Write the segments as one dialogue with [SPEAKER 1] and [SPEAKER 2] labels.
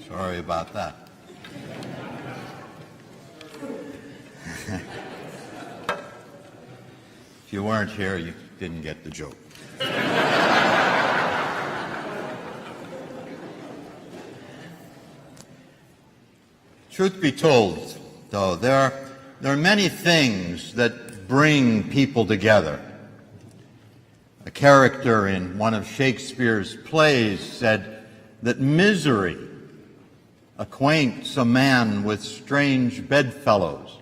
[SPEAKER 1] Sorry about that. If you weren't here, you didn't get the joke. Truth be told, though, there are many things that bring people together. A character in one of Shakespeare's plays said that misery acquaints a man with strange bedfellows.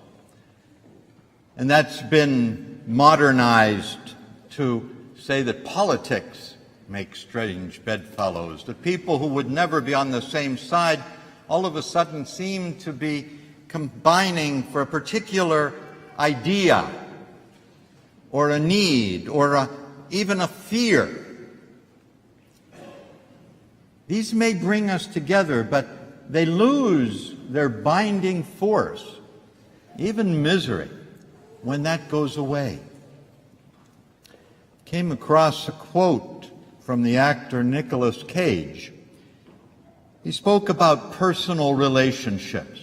[SPEAKER 1] And that's been modernized to say that politics make strange bedfellows, that people who would never be on the same side all of a sudden seem to be combining for a particular idea or a need or even a fear. These may bring us together, but they lose their binding force, even misery, when that goes away. Came across a quote from the actor Nicolas Cage. He spoke about personal relationships,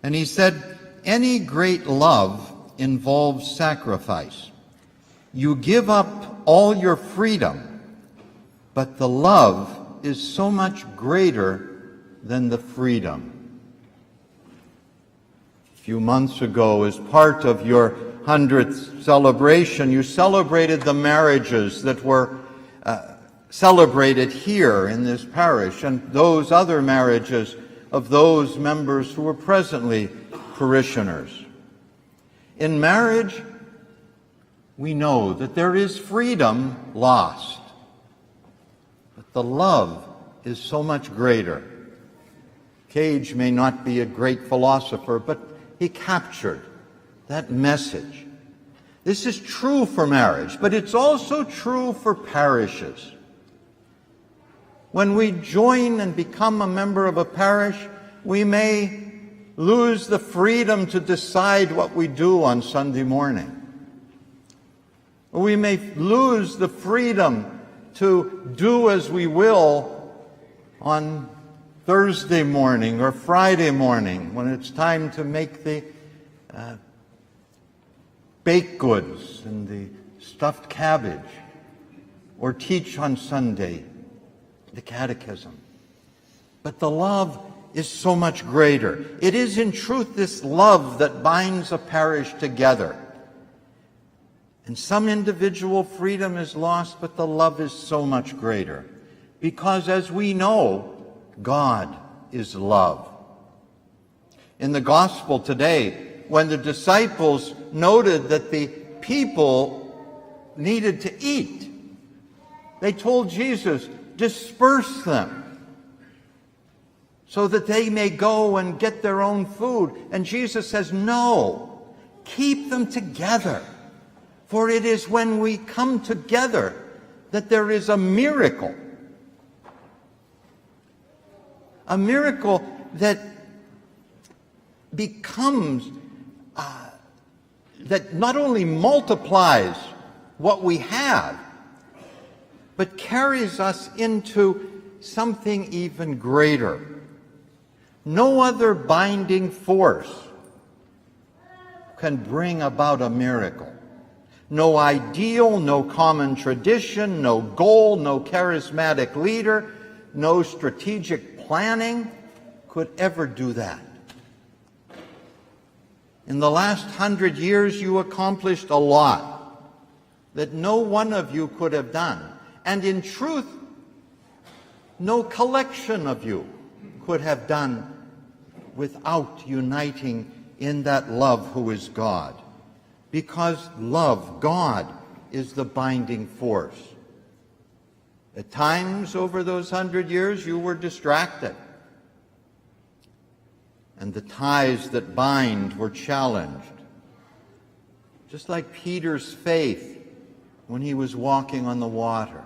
[SPEAKER 1] and he said, "Any great love involves sacrifice. You give up all your freedom, but the love is so much greater than the freedom." A few months ago, as part of your 100th celebration, you celebrated the marriages that were celebrated here in this parish and those other marriages of those members who were presently parishioners. In marriage, we know that there is freedom lost, but the love is so much greater. Cage may not be a great philosopher, but he captured that message. This is true for marriage, but it's also true for parishes. When we join and become a member of a parish, we may lose the freedom to decide what we do on Sunday morning. We may lose the freedom to do as we will on Thursday morning or Friday morning when it's time to make the baked goods and the stuffed cabbage, or teach on Sunday the catechism. But the love is so much greater. It is in truth this love that binds a parish together. And some individual freedom is lost, but the love is so much greater. Because as we know, God is love. In the gospel today, when the disciples noted that the people needed to eat, they told Jesus, "Disperse them so that they may go and get their own food." And Jesus says, "No, keep them together. For it is when we come together that there is a miracle. A miracle that becomes, that not only multiplies what we have, but carries us into something even greater. No other binding force can bring about a miracle. No ideal, no common tradition, no goal, no charismatic leader, no strategic planning could ever do that. In the last 100 years, you accomplished a lot that no one of you could have done. And in truth, no collection of you could have done without uniting in that love who is God. Because love, God, is the binding force. At times over those 100 years, you were distracted. And the ties that bind were challenged. Just like Peter's faith when he was walking on the water.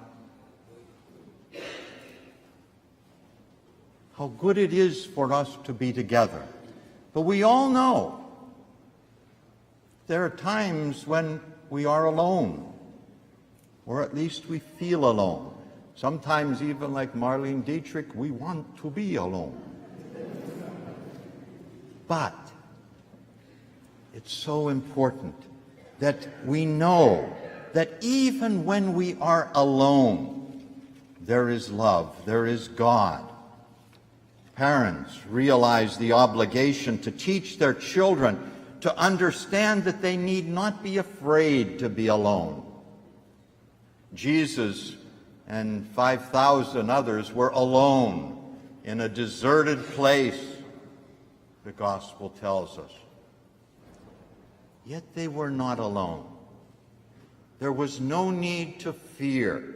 [SPEAKER 1] How good it is for us to be together. But we all know there are times when we are alone, or at least we feel alone. Sometimes even like Marlene Dietrich, we want to be alone. But it's so important that we know that even when we are alone, there is love, there is God. Parents realize the obligation to teach their children to understand that they need not be afraid to be alone. Jesus and 5,000 others were alone in a deserted place, the gospel tells us. Yet they were not alone. There was no need to fear.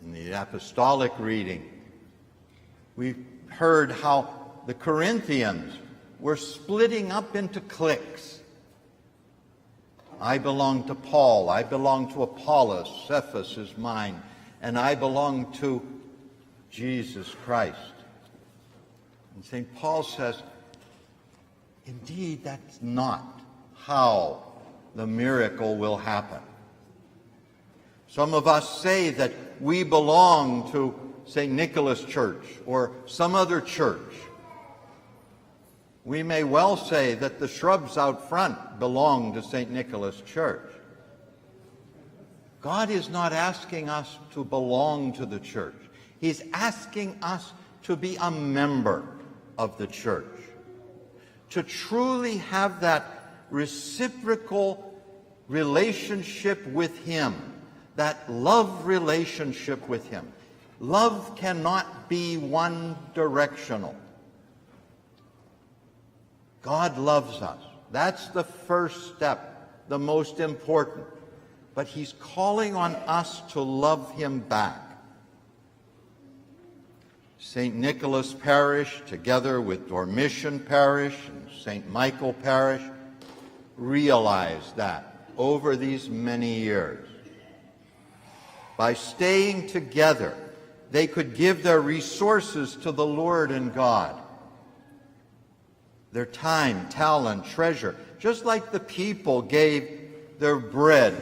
[SPEAKER 1] In the apostolic reading, we heard how the Corinthians were splitting up into cliques. I belong to Paul, I belong to Apollos, Cephas is mine, and I belong to Jesus Christ. And St. Paul says, indeed, that's not how the miracle will happen. Some of us say that we belong to St. Nicholas Church or some other church. We may well say that the shrubs out front belong to St. Nicholas Church. God is not asking us to belong to the church. He's asking us to be a member of the church, to truly have that reciprocal relationship with Him, that love relationship with Him. Love cannot be one-directional. God loves us. That's the first step, the most important. But He's calling on us to love Him back. St. Nicholas Parish, together with Dormition Parish and St. Michael Parish, realized that over these many years. By staying together, they could give their resources to the Lord and God. Their time, talent, treasure, just like the people gave their bread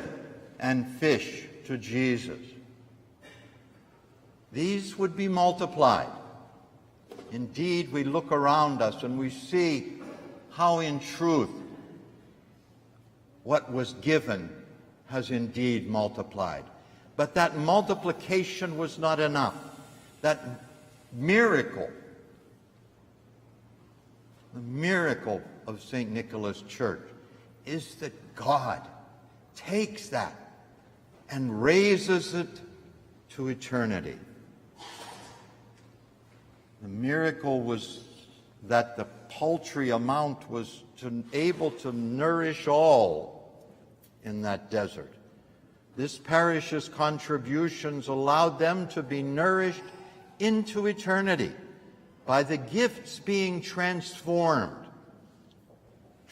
[SPEAKER 1] and fish to Jesus. These would be multiplied. Indeed, we look around us and we see how in truth what was given has indeed multiplied. But that multiplication was not enough. That miracle, the miracle of St. Nicholas Church, is that God takes that and raises it to eternity. The miracle was that the paltry amount was able to nourish all in that desert. This parish's contributions allowed them to be nourished into eternity by the gifts being transformed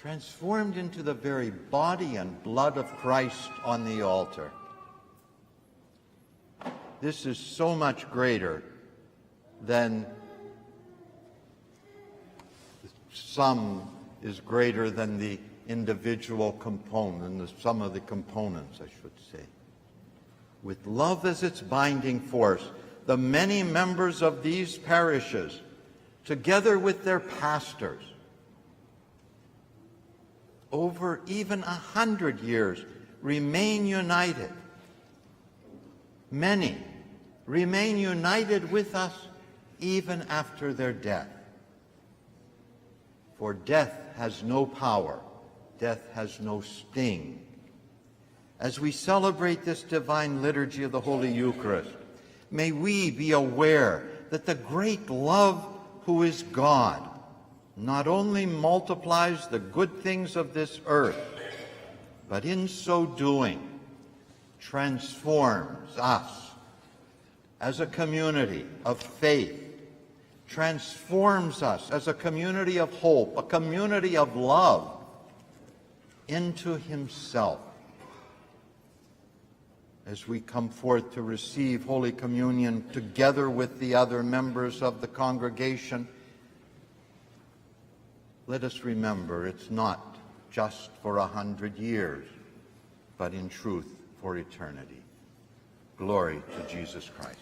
[SPEAKER 1] into the very body and blood of Christ on the altar. This is so much greater than the sum is greater than the individual component, and the sum of the components, I should say. With love as its binding force, the many members of these parishes, together with their pastors, over even 100 years, remain united. Many remain united with us even after their death. For death has no power, death has no sting. As we celebrate this divine liturgy of the Holy Eucharist, may we be aware that the great love who is God not only multiplies the good things of this earth, but in so doing transforms us as a community of faith, transforms us as a community of hope, a community of love, into himself. As we come forth to receive Holy Communion together with the other members of the congregation, let us remember it's not just for 100 years, but in truth for eternity. Glory to Jesus Christ.